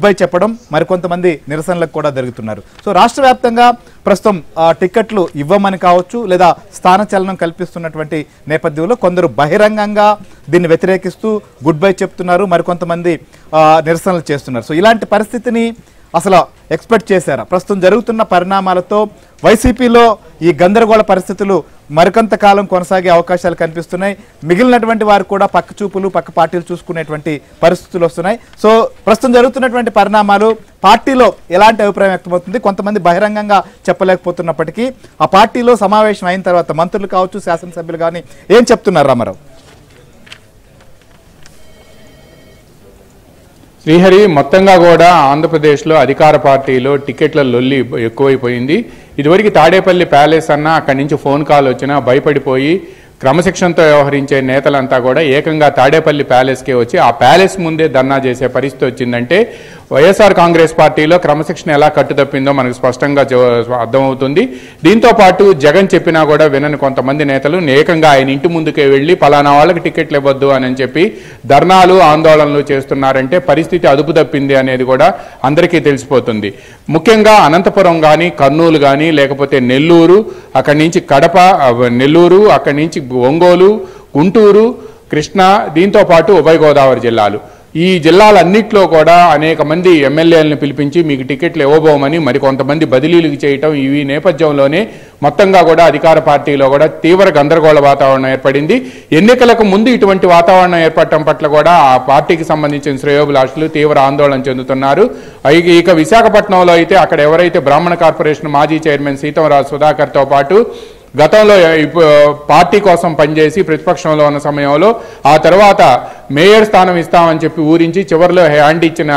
పై చెప్పడం మరికొంతమంది నిరసనలకు కూడా జరుగుతున్నారు. సో రాష్ట్ర వ్యాప్తంగా ప్రస్తుతం టికెట్లు ఇవ్వమని కావచ్చు లేదా స్థానచలనం కల్పిస్తున్నటువంటి నేపథ్యంలో కొందరు బహిరంగంగా దీన్ని వ్యతిరేకిస్తూ గుడ్ బై చెప్తున్నారు, మరికొంతమంది నిరసనలు చేస్తున్నారు. సో ఇలాంటి పరిస్థితిని అసలు ఎక్స్పెక్ట్ చేశారా? ప్రస్తుతం జరుగుతున్న పరిణామాలతో వైసీపీలో ఈ గందరగోళ పరిస్థితులు మరికొంత కాలం కొనసాగే అవకాశాలు కనిపిస్తున్నాయి. మిగిలినటువంటి వారు కూడా పక్క చూపులు పక్క పార్టీలు చూసుకునేటువంటి పరిస్థితులు వస్తున్నాయి. సో ప్రస్తుతం జరుగుతున్నటువంటి పరిణామాలు పార్టీలో ఎలాంటి అభిప్రాయం వ్యక్తమవుతుంది? కొంతమంది బహిరంగంగా చెప్పలేకపోతున్నప్పటికీ ఆ పార్టీలో సమావేశం అయిన తర్వాత మంత్రులు కావచ్చు, శాసనసభ్యులు కానీ ఏం చెప్తున్నారు రామారావు? శ్రీహరి, మొత్తంగా కూడా ఆంధ్రప్రదేశ్లో అధికార పార్టీలో టికెట్ల లొల్లి ఎక్కువైపోయింది. ఇదివరకు తాడేపల్లి ప్యాలెస్ అన్నా అక్కడి నుంచి ఫోన్ కాల్ వచ్చినా భయపడిపోయి క్రమశిక్షణతో వ్యవహరించే నేతలంతా కూడా ఏకంగా తాడేపల్లి ప్యాలెస్కే వచ్చి ఆ ప్యాలెస్ ముందే ధర్నా చేసే పరిస్థితి వచ్చిందంటే వైఎస్ఆర్ కాంగ్రెస్ పార్టీలో క్రమశిక్షణ ఎలా కట్టుతప్పిందో మనకు స్పష్టంగా అర్థమవుతుంది. దీంతో పాటు జగన్ చెప్పినా కూడా వినని కొంతమంది నేతలు ఏకంగా ఆయన ఇంటి ముందుకే వెళ్ళి పలానా వాళ్ళకి టికెట్లు ఇవ్వద్దు అని చెప్పి ధర్నాలు ఆందోళనలు చేస్తున్నారంటే పరిస్థితి అదుపు తప్పింది అనేది కూడా అందరికీ తెలిసిపోతుంది. ముఖ్యంగా అనంతపురం కానీ, కర్నూలు కానీ, లేకపోతే నెల్లూరు, అక్కడి నుంచి కడప, నెల్లూరు, అక్కడి నుంచి ఒంగోలు, గుంటూరు, కృష్ణా, దీంతో పాటు ఉభయ గోదావరి జిల్లాలు, ఈ జిల్లాలన్నింటిలో కూడా అనేక మంది ఎమ్మెల్యేలను పిలిపించి మీకు టికెట్లు ఇవ్వబోమని మరికొంతమంది బదిలీలు చేయటం, ఈ నేపథ్యంలోనే మొత్తంగా కూడా అధికార పార్టీలో కూడా తీవ్ర గందరగోళ వాతావరణం ఏర్పడింది. ఎన్నికలకు ముందు ఇటువంటి వాతావరణం ఏర్పడటం పట్ల కూడా ఆ పార్టీకి సంబంధించిన శ్రేయోభిలాషులు తీవ్ర ఆందోళన చెందుతున్నారు. ఇక విశాఖపట్నంలో అయితే అక్కడ ఎవరైతే బ్రాహ్మణ కార్పొరేషన్ మాజీ చైర్మన్ సీతంరాజు సుధాకర్తో పాటు గతంలో పార్టీ కోసం పనిచేసి ప్రతిపక్షంలో ఉన్న సమయంలో ఆ తర్వాత మేయర్ స్థానం ఇస్తామని చెప్పి ఊరించి చివరిలో హ్యాండ్ ఇచ్చిన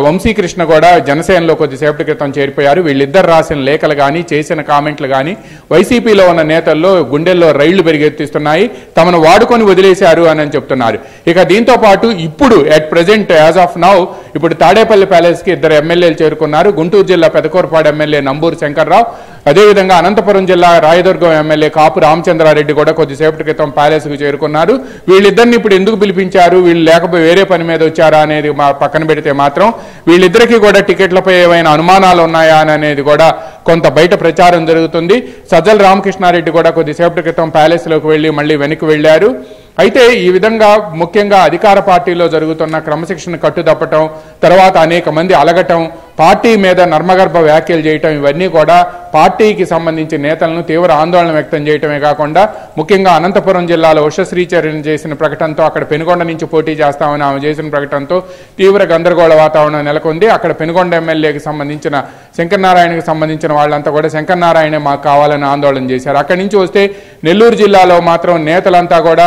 వంశీకృష్ణ కూడా జనసేనలో కొద్దిసేపటి క్రితం చేరిపోయారు. వీళ్ళిద్దరు రాసిన లేఖలు కానీ, చేసిన కామెంట్లు కానీ వైసీపీలో ఉన్న నేతల్లో గుండెల్లో రైళ్లు పెరిగెత్తిస్తున్నాయి. తమను వాడుకొని వదిలేశారు అని చెప్తున్నారు. ఇక దీంతో పాటు ఇప్పుడు at present as of now ఇప్పుడు తాడేపల్లి ప్యాలెస్కి ఇద్దరు ఎమ్మెల్యేలు చేరుకున్నారు. గుంటూరు జిల్లా పెదకూరపాడు ఎమ్మెల్యే నంబూరు శంకర్రావు, అదేవిధంగా అనంతపురం జిల్లా రాయదుర్గం ఎమ్మెల్యే కాపు రామచంద్రారెడ్డి కూడా కొద్దిసేపటి క్రితం ప్యాలెస్కు చేరుకున్నారు. వీళ్ళిద్దరిని ఇప్పుడు ఎందుకు పిలిపించారు, వీళ్ళు లేకపోతే వేరే పని మీద వచ్చారా అనేది పక్కన పెడితే మాత్రం వీళ్ళిద్దరికీ కూడా టికెట్లపై ఏమైనా అనుమానాలు ఉన్నాయా అనేది కూడా కొంత బయట ప్రచారం జరుగుతుంది. సజ్జల రామకృష్ణారెడ్డి కూడా కొద్దిసేపటి క్రితం ప్యాలెస్లోకి వెళ్ళి మళ్ళీ వెనక్కి వెళ్ళారు. అయితే ఈ విధంగా ముఖ్యంగా అధికార పార్టీలో జరుగుతున్న క్రమశిక్షణ కట్టుదప్పటం, తర్వాత అనేక మంది అలగటం, పార్టీ మీద నర్మగర్భ వ్యాఖ్యలు చేయటం, ఇవన్నీ కూడా పార్టీకి సంబంధించిన నేతలను తీవ్ర ఆందోళన వ్యక్తం చేయటమే కాకుండా ముఖ్యంగా అనంతపురం జిల్లాలో ఉషశ్రీచరణ్ చేసిన ప్రకటనతో అక్కడ పెనుగొండ నుంచి పోటీ చేస్తామని ఆమె చేసిన ప్రకటనతో తీవ్ర గందరగోళ వాతావరణం నెలకొంది. అక్కడ పెనుగొండ ఎమ్మెల్యేకి సంబంధించిన శంకరనారాయణకి సంబంధించిన వాళ్ళంతా కూడా శంకరనారాయణే మాకు కావాలని ఆందోళన చేశారు. అక్కడి నుంచి వస్తే నెల్లూరు జిల్లాలో మాత్రం నేతలంతా కూడా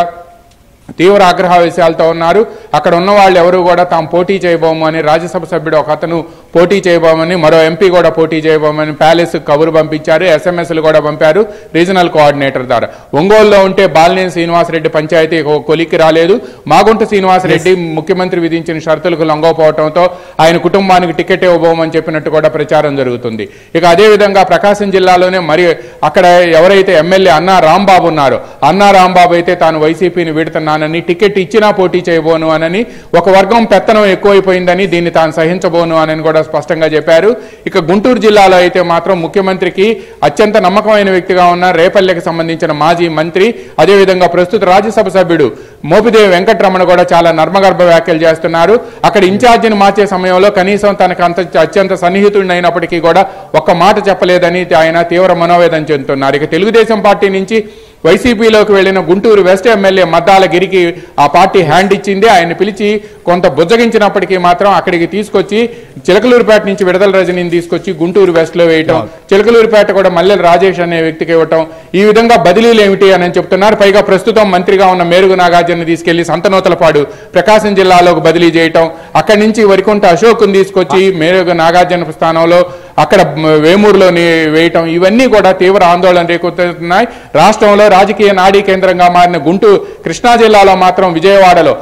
తీవ్ర ఆగ్రహావేశాలతో ఉన్నారు. అక్కడ ఉన్న వాళ్ళు ఎవరు కూడా తాము పోటీ చేయబోమని, రాజ్యసభ సభ్యుడు ఒక అతను పోటీ చేయబోమని, మరో ఎంపీ కూడా పోటీ చేయబోమని ప్యాలెస్ కబురు పంపించారు. ఎస్ఎంఎస్లు కూడా పంపారు రీజనల్ కోఆర్డినేటర్ ద్వారా. ఒంగోలులో ఉంటే బాలినేని శ్రీనివాసరెడ్డి పంచాయతీ కొలిక్కి రాలేదు. మాగుంట శ్రీనివాసరెడ్డి ముఖ్యమంత్రి విధించిన షరతులకు లొంగకపోవడంతో ఆయన కుటుంబానికి టికెట్ ఇవ్వబోమని చెప్పినట్టు కూడా ప్రచారం జరుగుతుంది. ఇక అదేవిధంగా ప్రకాశం జిల్లాలోనే మరి అక్కడ ఎవరైతే ఎమ్మెల్యే అన్నా రాంబాబు ఉన్నారో, అన్నా రాంబాబు అయితే తాను వైసీపీని వీడుతున్నానని, టికెట్ ఇచ్చినా పోటీ చేయబోను అని, ఒక వర్గం పెత్తనం ఎక్కువైపోయిందని, దీన్ని తాను సహించబోను అని కూడా స్పష్టంగా చెప్పారు. ఇక గుంటూరు జిల్లాలో అయితే మాత్రం ముఖ్యమంత్రికి అత్యంత నమ్మకమైన వ్యక్తిగా ఉన్న రేపల్లెకి సంబంధించిన మాజీ మంత్రి, అదేవిధంగా ప్రస్తుత రాజ్యసభ సభ్యుడు మోపిదేవి వెంకటరమణ కూడా చాలా నర్మగర్భ వ్యాఖ్యలు చేస్తున్నారు. అక్కడ ఇన్ఛార్జిని మార్చే సమయంలో కనీసం తనకు అత్యంత సన్నిహితుడిని అయినప్పటికీ కూడా ఒక్క మాట చెప్పలేదని ఆయన తీవ్ర మనోవేదన చెందుతున్నారు. ఇక తెలుగుదేశం పార్టీ నుంచి వైసీపీలోకి వెళ్లిన గుంటూరు వెస్ట్ ఎమ్మెల్యే మద్దాలగిరికి ఆ పార్టీ హ్యాండ్ ఇచ్చింది. ఆయన పిలిచి కొంత బుజ్జగించినప్పటికీ మాత్రం అక్కడికి తీసుకొచ్చి చిలకలూరుపేట నుంచి విడుదల రజనీని తీసుకొచ్చి గుంటూరు వెస్ట్లో వేయటం, చిలకలూరుపేట కూడా మల్లెల రాజేష్ అనే వ్యక్తికి ఇవ్వటం, ఈ విధంగా బదిలీలు ఏమిటి అని చెప్తున్నారు. పైగా ప్రస్తుతం మంత్రిగా ఉన్న మేరుగు నాగార్జున తీసుకెళ్లి సంతనూతలపాడు ప్రకాశం జిల్లాలోకి బదిలీ చేయటం, అక్కడి నుంచి వరికుంట అశోక్ని తీసుకొచ్చి మేరుగు నాగార్జున స్థానంలో అక్కడ వేమూరులో వేయటం, ఇవన్నీ కూడా తీవ్ర ఆందోళన రేకెత్తుతున్నాయి. రాష్ట్రంలో రాజకీయ నాడీ కేంద్రంగా మారిన గుంటూరు కృష్ణా జిల్లాలో మాత్రం విజయవాడలో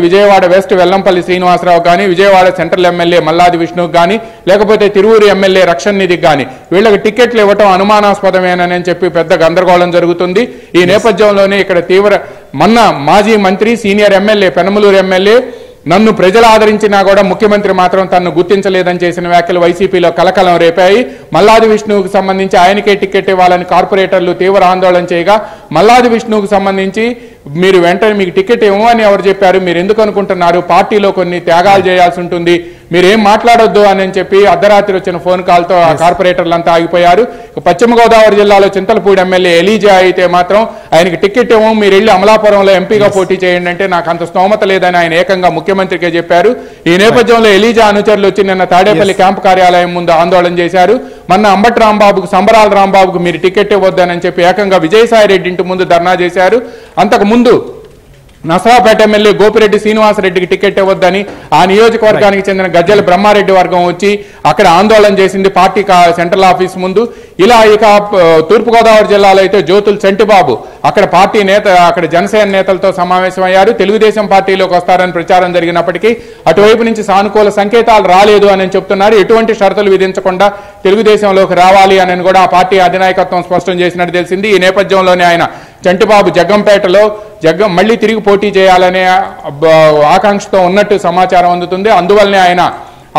విజయవాడ వెస్ట్ వెల్లంపల్లి శ్రీనివాసరావు కానీ, విజయవాడ సెంట్రల్ ఎమ్మెల్యే మల్లాది విష్ణుకు కానీ, లేకపోతే తిరువూరు ఎమ్మెల్యే రక్షణ్ నిధికి కానీ వీళ్ళకి టికెట్లు ఇవ్వటం అనుమానాస్పదమేనని చెప్పి పెద్ద గందరగోళం జరుగుతుంది. ఈ నేపథ్యంలోనే ఇక్కడ తీవ్ర మొన్న మాజీ మంత్రి సీనియర్ ఎమ్మెల్యే పెనమలూరు ఎమ్మెల్యే నన్ను ప్రజలు ఆదరించినా కూడా ముఖ్యమంత్రి మాత్రం తనను గుర్తించలేదని చేసిన వ్యాఖ్యలు వైసీపీలో కలకలం రేపాయి. మల్లాది విష్ణువుకు సంబంధించి ఆయనకే టికెట్ ఇవ్వాలని కార్పొరేటర్లు తీవ్ర ఆందోళన చేయగా, మల్లాది విష్ణువుకు సంబంధించి మీరు వెంటనే మీకు టికెట్ ఇవ్వమని ఎవరు చెప్పారు, మీరు ఎందుకు అనుకుంటున్నారు, పార్టీలో కొన్ని త్యాగాలు చేయాల్సి ఉంటుంది, మీరేం మాట్లాడొద్దు అని చెప్పి అర్ధరాత్రి వచ్చిన ఫోన్ కాల్తో ఆ కార్పొరేటర్లంతా ఆగిపోయారు. పశ్చిమ గోదావరి జిల్లాలో చింతలపూడి ఎమ్మెల్యే ఎలీజా అయితే మాత్రం ఆయనకి టికెట్ ఇవ్వం, మీరు వెళ్ళి అమలాపురంలో ఎంపీగా పోటీ చేయండి అంటే నాకు అంత స్తోమత లేదని ఆయన ఏకంగా ముఖ్యమంత్రికే చెప్పారు. ఈ నేపథ్యంలో ఎలీజా అనుచరులు వచ్చి నిన్న తాడేపల్లి క్యాంపు కార్యాలయం ముందు ఆందోళన చేశారు. మొన్న అంబటి రాంబాబుకు, సంబరాల రాంబాబుకు మీరు టికెట్ ఇవ్వద్దని చెప్పి ఏకంగా విజయసాయి రెడ్డి ఇంటి ముందు ధర్నా చేశారు. అంతకు ముందు నసరాపేట ఎమ్మెల్యే గోపిరెడ్డి శ్రీనివాసరెడ్డికి టికెట్ ఇవ్వద్దని ఆ నియోజకవర్గానికి చెందిన గజ్జల బ్రహ్మారెడ్డి వర్గం వచ్చి అక్కడ ఆందోళన చేసింది పార్టీ సెంట్రల్ ఆఫీస్ ముందు. ఇలా ఇక తూర్పుగోదావరి జిల్లాలో అయితే జ్యోతుల్ చంటిబాబు అక్కడ పార్టీ అక్కడ జనసేన నేతలతో సమావేశమయ్యారు. తెలుగుదేశం పార్టీలోకి వస్తారని ప్రచారం జరిగినప్పటికీ అటువైపు నుంచి సానుకూల సంకేతాలు రాలేదు అని చెప్తున్నారు. ఎటువంటి షరతులు విధించకుండా తెలుగుదేశంలోకి రావాలి అని కూడా ఆ పార్టీ అధినాయకత్వం స్పష్టం చేసినట్టు తెలిసింది. ఈ నేపథ్యంలోనే ఆయన చంటిబాబు జగ్గంపేటలో మళ్ళీ తిరిగి పోటీ చేయాలనే ఆకాంక్షతో ఉన్నట్టు సమాచారం అందుతుంది. అందువల్లనే ఆయన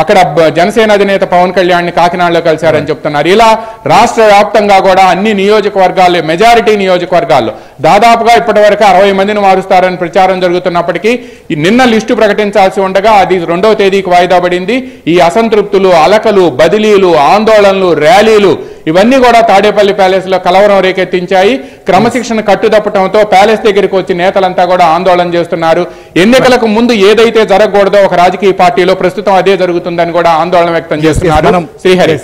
అక్కడ జనసేన అధినేత పవన్ కళ్యాణ్ కాకినాడలో కలిశారని చెప్తున్నారు. ఇలా రాష్ట్ర వ్యాప్తంగా కూడా అన్ని నియోజకవర్గాల్లో, మెజారిటీ నియోజకవర్గాల్లో దాదాపుగా ఇప్పటి వరకు 60 మందిని మారుస్తారని ప్రచారం జరుగుతున్నప్పటికీ నిన్న లిస్టు ప్రకటించాల్సి ఉండగా అది 2వ తేదీకి వాయిదా పడింది. ఈ అసంతృప్తులు, అలకలు, బదిలీలు, ఆందోళనలు, ర్యాలీలు ఇవన్నీ కూడా తాడేపల్లి ప్యాలెస్ లో కలవరం రేకెత్తించాయి. క్రమశిక్షణ కట్టుదప్పటంతో ప్యాలెస్ దగ్గరికి వచ్చి నేతలంతా కూడా ఆందోళన చేస్తున్నారు. ఎన్నికలకు ముందు ఏదైతే జరగకూడదో ఒక రాజకీయ పార్టీలో ప్రస్తుతం అదే జరుగుతుందని కూడా ఆందోళన వ్యక్తం చేస్తున్నారు. శ్రీహరి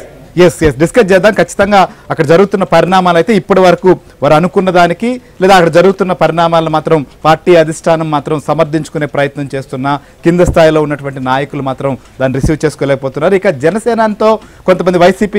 డిస్కస్ చేద్దాం. ఖచ్చితంగా అక్కడ జరుగుతున్న పరిణామాలు అయితే ఇప్పటి వరకు వారు అనుకున్న దానికి లేదా అక్కడ జరుగుతున్న పరిణామాలను మాత్రం పార్టీ అధిష్టానం మాత్రం సమర్థించుకునే ప్రయత్నం చేస్తున్నా కింద స్థాయిలో ఉన్నటువంటి నాయకులు మాత్రం దాన్ని రిసీవ్ చేసుకోలేకపోతున్నారు. ఇక జనసేనతో కొంతమంది వైసీపీ